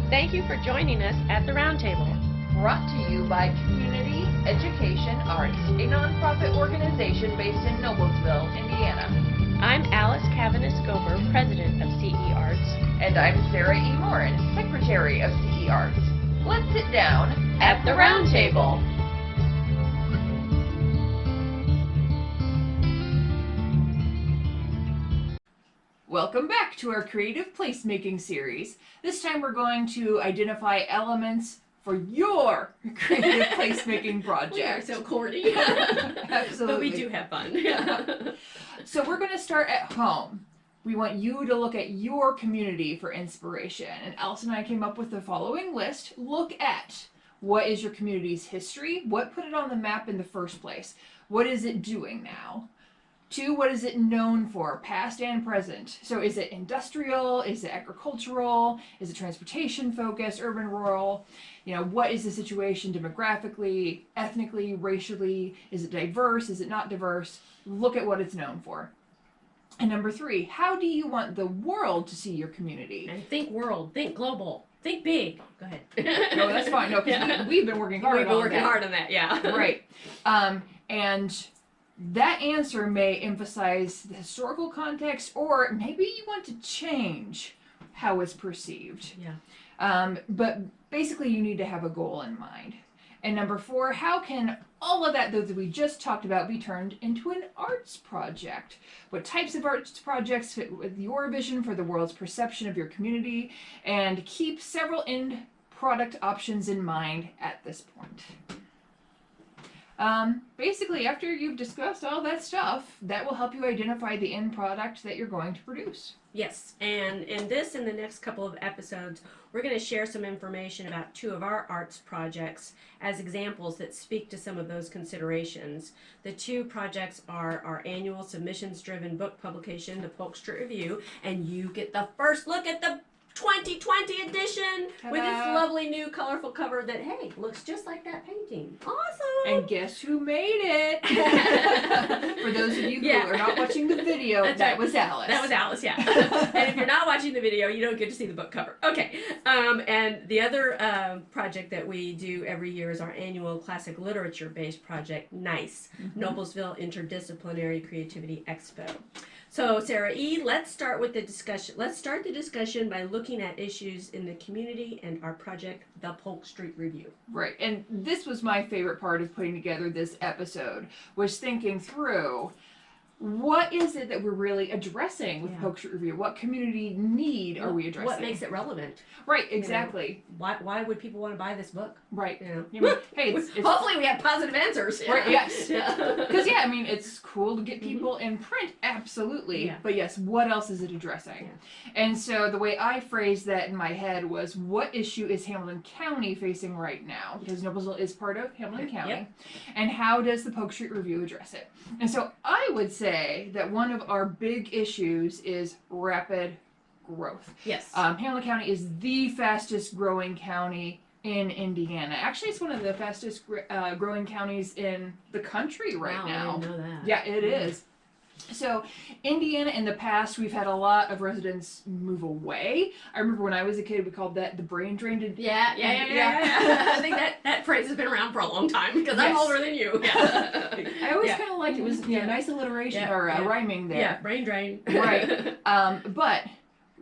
Thank you for joining us at the Roundtable. Brought to you by Community Education Arts, a nonprofit organization based in Noblesville, Indiana. I'm Alice Cavanis-Gober, president of CEArts. And I'm Sarah E. Morin, secretary of CEArts. Let's sit down at the Roundtable. Welcome back to our creative placemaking series. This time we're going to identify elements for your creative placemaking project. We are so corny. Absolutely. But we do have fun. So we're going to start at home. We want you to look at your community for inspiration. And Alice and I came up with the following list. Look at what is your community's history? What put it on the map in the first place? What is it doing now? 2, what is it known for, past and present? So is it industrial? Is it agricultural? Is it transportation focused, urban, rural? You know, what is the situation demographically, ethnically, racially? Is it diverse? Is it not diverse? Look at what it's known for. And number 3, how do you want the world to see your community? And think world, think global, think big. Go ahead. No, that's fine. No, because we've been working hard on that, yeah. Right. And that answer may emphasize the historical context, or maybe you want to change how it's perceived. Yeah. But basically you need to have a goal in mind. And number 4, how can all of that, those that we just talked about, be turned into an arts project? What types of arts projects fit with your vision for the world's perception of your community? And keep several end product options in mind at this point. Basically, after you've discussed all that stuff, that will help you identify the end product that you're going to produce. Yes, and in the next couple of episodes, we're going to share some information about 2 of our arts projects as examples that speak to some of those considerations. The 2 projects are our annual submissions-driven book publication, the Polk Street Review, and you get the first look at the 2020 edition Ta-da. with its lovely new colorful cover that, hey, looks just like that painting. Awesome! And guess who made it? For those of you who are not watching the video, that was Alice. That was Alice, yeah. And if you're not watching the video, you don't get to see the book cover. Okay. And the other project that we do every year is our annual classic literature-based project, NICE, Noblesville Interdisciplinary Creativity Expo. So, Sarah E., let's start with the discussion. Let's start the discussion by looking at issues in the community and our project, the Polk Street Review. Right, and this was my favorite part of putting together this episode, was thinking through what is it that we're really addressing with Polk Street Review? What community need are we addressing? What makes it relevant? Right, exactly. You know, why would people want to buy this book? Right. You know? Hey, it's hopefully we have positive answers. Right, yes. Because, I mean, it's cool to get people in print, absolutely. Yeah. But yes, what else is it addressing? Yeah. And so the way I phrased that in my head was, what issue is Hamilton County facing right now? Because Noblesville is part of Hamilton County. Yep. And how does the Polk Street Review address it? And so I would say that one of our big issues is rapid growth. Yes. Hamilton County is the fastest growing county in Indiana. Actually, it's one of the fastest growing counties in the country right now. I didn't know that. Yeah, it is. So, Indiana, in the past, we've had a lot of residents move away. I remember when I was a kid, we called that the brain drain. Yeah. I think that phrase has been around for a long time because I'm older than you. Yeah. I always kind of liked it. It was nice alliteration or rhyming there. Yeah, brain drain. Right. But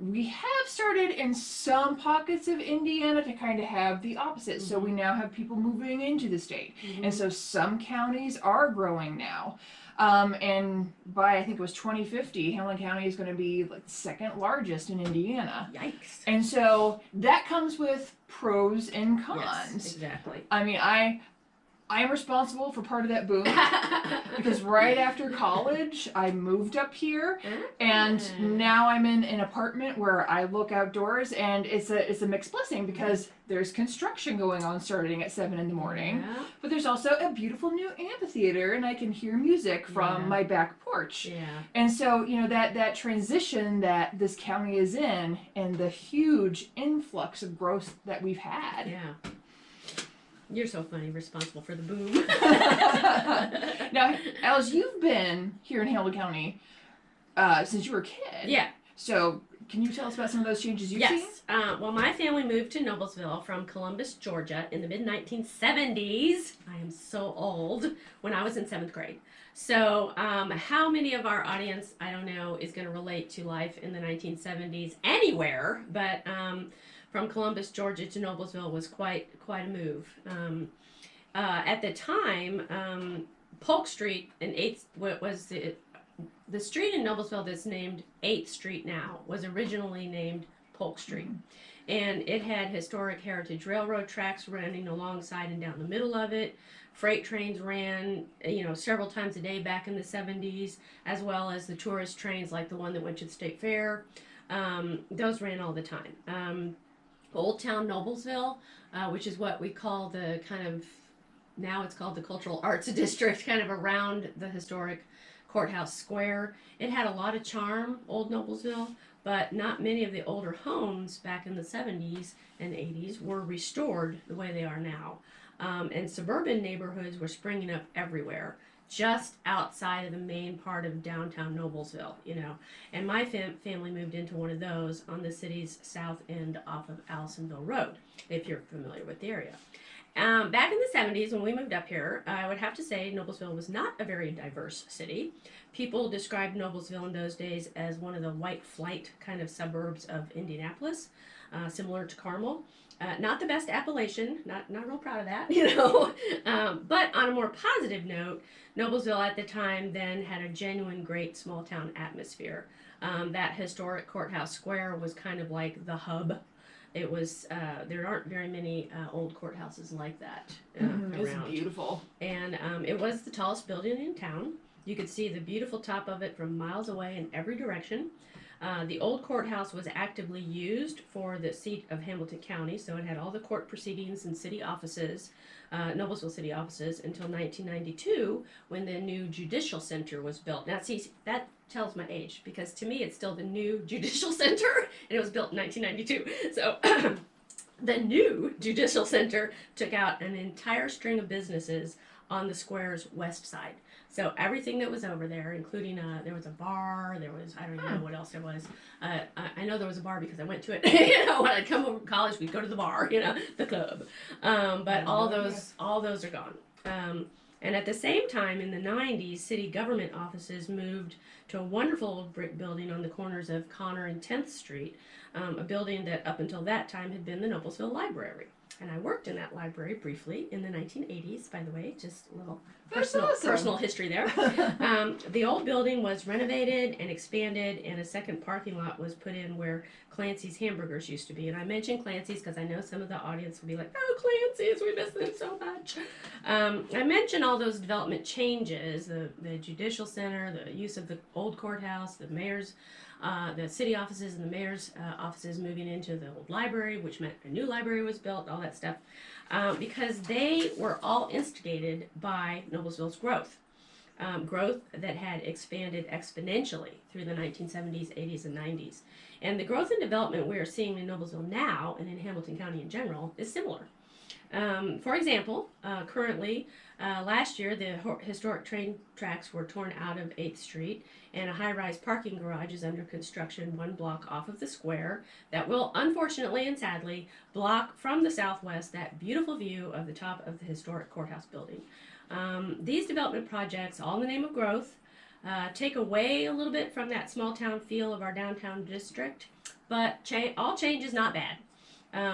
we have started in some pockets of Indiana to kind of have the opposite. So we now have people moving into the state. And so some counties are growing now. And by, I think it was 2050, Hamilton County is going to be like second largest in Indiana. Yikes. And so that comes with pros and cons. Yes, exactly. I mean, I am responsible for part of that boom because right after college, I moved up here, and now I'm in an apartment where I look outdoors, and it's a mixed blessing because there's construction going on starting at 7 in the morning, but there's also a beautiful new amphitheater, and I can hear music from my back porch. Yeah. And so, you know, that transition that this county is in and the huge influx of growth that we've had. Yeah. You're so funny, responsible for the boom. Now, Alice, you've been here in Hamilton County since you were a kid. Yeah. So Can you tell us about some of those changes you've seen? Yes. Well, my family moved to Noblesville from Columbus, Georgia in the mid-1970s. I am so old. When I was in 7th grade. So how many of our audience, I don't know, is going to relate to life in the 1970s anywhere, but from Columbus, Georgia to Noblesville was quite a move. At the time, Polk Street and 8th was the street in Noblesville that's named 8th Street now was originally named Polk Street. And it had historic heritage railroad tracks running alongside and down the middle of it. Freight trains ran, several times a day back in the 70s, as well as the tourist trains like the one that went to the State Fair. Those ran all the time. Old Town Noblesville, which is what we call the kind of, now it's called the Cultural Arts District, kind of around the historic Courthouse Square. It had a lot of charm, Old Noblesville, but not many of the older homes back in the 70s and 80s were restored the way they are now. And suburban neighborhoods were springing up everywhere, just outside of the main part of downtown Noblesville, And my family moved into one of those on the city's south end off of Allisonville Road, if you're familiar with the area. Back in the 70s, when we moved up here, I would have to say Noblesville was not a very diverse city. People described Noblesville in those days as one of the white flight kind of suburbs of Indianapolis, similar to Carmel. Not the best appellation, not real proud of that, but on a more positive note, Noblesville at the time then had a genuine great small town atmosphere. That historic Courthouse Square was kind of like the hub. It was, there aren't very many old courthouses like that around. It's beautiful. And it was the tallest building in town. You could see the beautiful top of it from miles away in every direction. The old courthouse was actively used for the seat of Hamilton County, so it had all the court proceedings and city offices, Noblesville city offices, until 1992, when the new judicial center was built. Now, see, that tells my age, because to me it's still the new judicial center, and it was built in 1992. So the new judicial center took out an entire string of businesses on the square's west side. So everything that was over there, including there was a bar, there was, I don't even know what else there was. I know there was a bar because I went to it. When I'd come home from college, we'd go to the bar, the club. But all those are gone. And at the same time, in the 90s, city government offices moved to a wonderful old brick building on the corners of Connor and 10th Street, a building that up until that time had been the Noblesville Library. And I worked in that library briefly in the 1980s, by the way, just a little personal history there. The old building was renovated and expanded, and a second parking lot was put in where Clancy's Hamburgers used to be. And I mention Clancy's because I know some of the audience will be like, oh, Clancy's, we miss them so much. I mentioned all those development changes, the judicial center, the use of the old courthouse, the mayor's the city offices and the mayor's offices moving into the old library, which meant a new library was built, all that stuff, because they were all instigated by Noblesville's growth. Growth that had expanded exponentially through the 1970s, 80s, and 90s. And the growth and development we are seeing in Noblesville now and in Hamilton County in general is similar. For example, currently, last year the historic train tracks were torn out of 8th Street, and a high-rise parking garage is under construction 1 block off of the square that will, unfortunately and sadly, block from the southwest that beautiful view of the top of the historic courthouse building. These development projects, all in the name of growth, take away a little bit from that small town feel of our downtown district, but all change is not bad.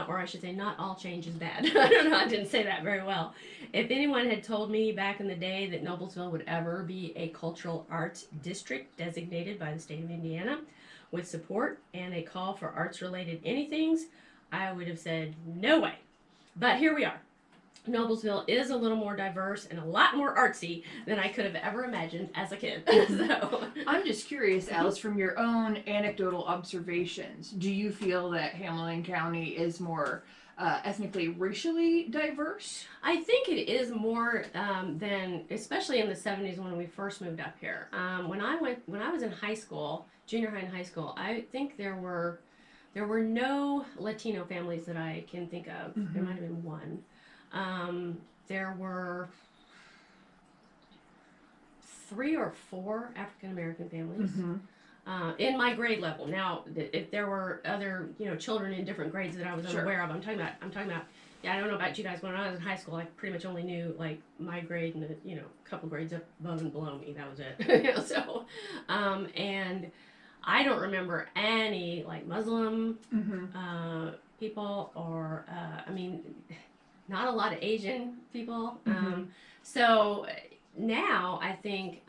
Or I should say, not all change is bad. I don't know, I didn't say that very well. If anyone had told me back in the day that Noblesville would ever be a cultural arts district designated by the state of Indiana with support and a call for arts-related anythings, I would have said, no way. But here we are. Noblesville is a little more diverse and a lot more artsy than I could have ever imagined as a kid. So I'm just curious, Alice, from your own anecdotal observations, do you feel that Hamilton County is more ethnically, racially diverse? I think it is more than, especially in the 70s when we first moved up here. When I was in high school, junior high and high school, I think there were no Latino families that I can think of. Mm-hmm. There might have been one. There were 3 or 4 African American families. Mm-hmm. in my grade level. Now, if there were other, children in different grades that I was Sure. unaware of, I'm talking about. Yeah, I don't know about you guys. When I was in high school, I pretty much only knew like my grade and a couple grades up above and below me. That was it. So, and I don't remember any like Muslim people or not a lot of Asian people. So now I think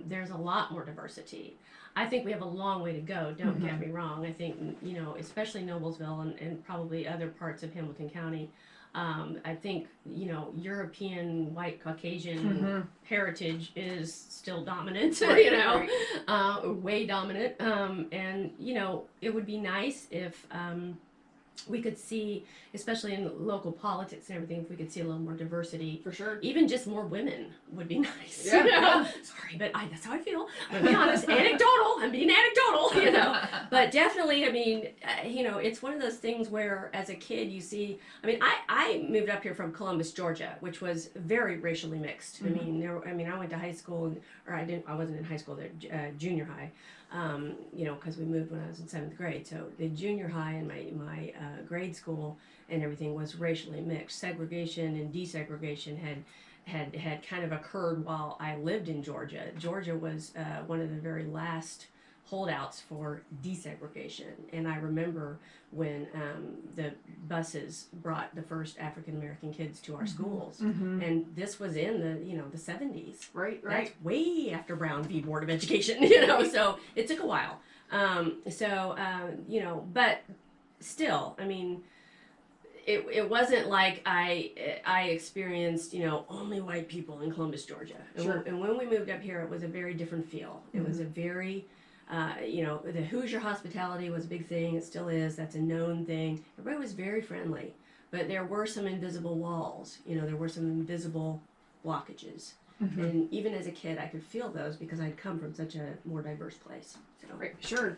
there's a lot more diversity. I think we have a long way to go. Don't get me wrong. I think, especially Noblesville and probably other parts of Hamilton County, I think, European, white, Caucasian heritage is still dominant, way dominant. And, it would be nice if we could see, especially in local politics and everything, if we could see a little more diversity. For sure. Even just more women would be nice. Yeah. Sorry, but that's how I feel. I'm going to be honest. Anecdotal. I'm being anecdotal, But definitely, it's one of those things where as a kid you see, I moved up here from Columbus, Georgia, which was very racially mixed. I went to high school, I wasn't in high school there, junior high. Because we moved when I was in 7th grade. So the junior high and my grade school and everything was racially mixed. Segregation and desegregation had kind of occurred while I lived in Georgia. Georgia was one of the very last holdouts for desegregation. And I remember when the buses brought the first African American kids to our schools, and this was in the 70s. Right. That's way after Brown v. Board of Education, so it took a while. But still, it wasn't like I experienced, only white people in Columbus, Georgia. Sure. And when we moved up here, it was a very different feel. It was a very, the Hoosier hospitality was a big thing. It still is. That's a known thing. Everybody was very friendly. But there were some invisible walls. There were some invisible blockages. And even as a kid, I could feel those because I'd come from such a more diverse place. So. Right. Sure.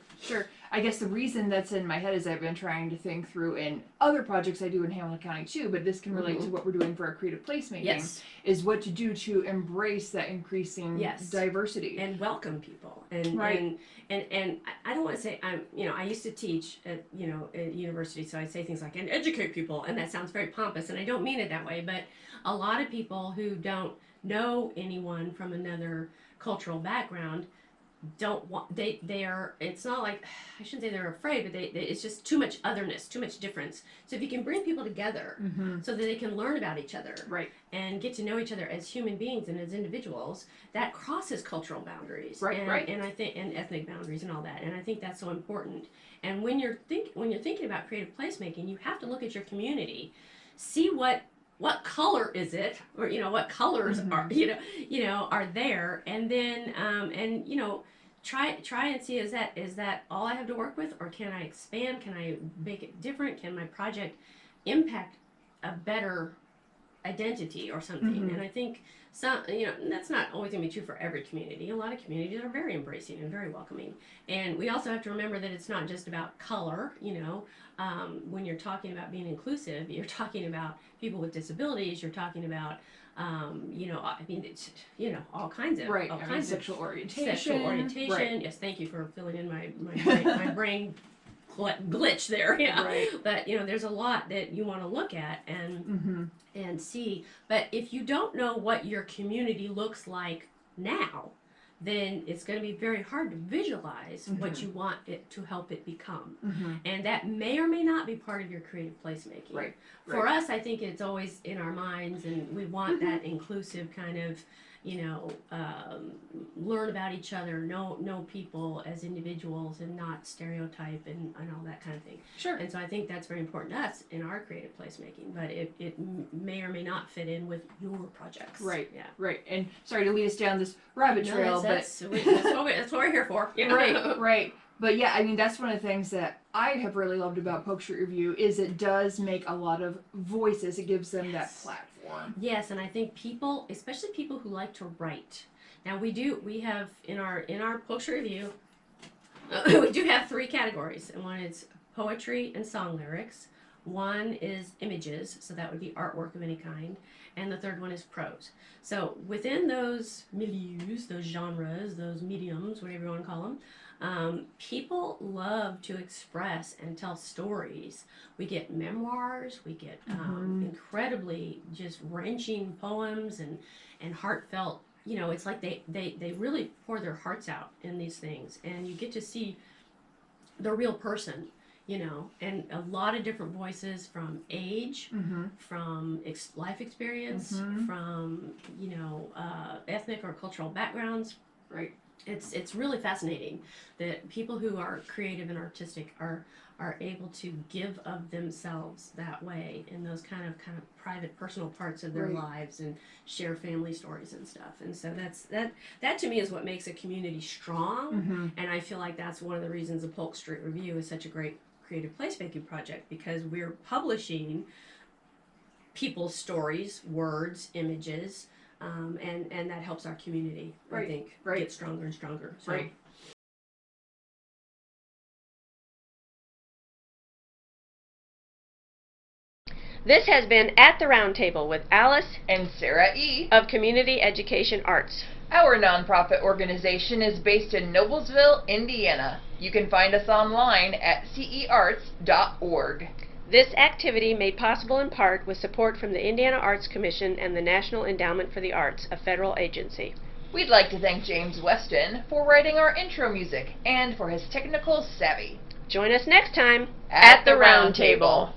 I guess the reason that's in my head is I've been trying to think through in other projects I do in Hamilton County too, but this can relate to what we're doing for our creative placemaking. Yes. Is what to do to embrace that increasing diversity and welcome people. And I don't want to say I used to teach at university, so I'd say things like and educate people, and that sounds very pompous, and I don't mean it that way, but a lot of people who don't know anyone from another cultural background don't want they are, it's not like, I shouldn't say they're afraid, but they it's just too much otherness, too much difference. So if you can bring people together so that they can learn about each other and get to know each other as human beings and as individuals, that crosses cultural boundaries and I think and ethnic boundaries and all that, and I think that's so important. And when you're thinking about creative placemaking, you have to look at your community, see what color is it, or what colors are are there, and then try and see, is that all I have to work with, or can I expand? Can I make it different? Can my project impact a better identity or something? And I think that's not always going to be true for every community. A lot of communities are very embracing and very welcoming, and we also have to remember that it's not just about color. When you're talking about being inclusive, you're talking about people with disabilities. You're talking about it's all kinds of all kinds sexual of orientation. Sexual orientation. Yes, thank you for filling in my brain glitch there. Yeah. Right. But there's a lot that you want to look at and see. But if you don't know what your community looks like now, then it's going to be very hard to visualize what you want it to help it become. And that may or may not be part of your creative placemaking. Right. For us, I think it's always in our minds, and we want that inclusive kind of, learn about each other, know people as individuals and not stereotype and all that kind of thing. Sure. And so I think that's very important to us in our creative placemaking, but it may or may not fit in with your projects. Right. Yeah. Right. And sorry to lead us down this rabbit trail, that's what we're here for. Right. But yeah, that's one of the things that I have really loved about Poke Street Review is it does make a lot of voices. It gives them that platform. Yes, and I think people, especially people who like to write. Now we have in our Poke Street Review, we do have 3 categories, and one is poetry and song lyrics. One is images, so that would be artwork of any kind, and the third one is prose. So within those milieus, those genres, those mediums, whatever you want to call them, People love to express and tell stories. We get memoirs, we get incredibly just wrenching poems and heartfelt, it's like they really pour their hearts out in these things, and you get to see the real person, and a lot of different voices from age, from life experience, from, ethnic or cultural backgrounds. Right. It's really fascinating that people who are creative and artistic are able to give of themselves that way in those kind of private, personal parts of their lives, and share family stories and stuff. And so that to me is what makes a community strong. And I feel like that's one of the reasons the Polk Street Review is such a great creative placemaking project, because we're publishing people's stories, words, images, and that helps our community, I think, get stronger and stronger. So. Right. This has been At the Roundtable with Alice And Sarah E. of Community Education Arts. Our nonprofit organization is based in Noblesville, Indiana. You can find us online at CEArts.org. This activity made possible in part with support from the Indiana Arts Commission and the National Endowment for the Arts, a federal agency. We'd like to thank James Weston for writing our intro music and for his technical savvy. Join us next time At the Roundtable.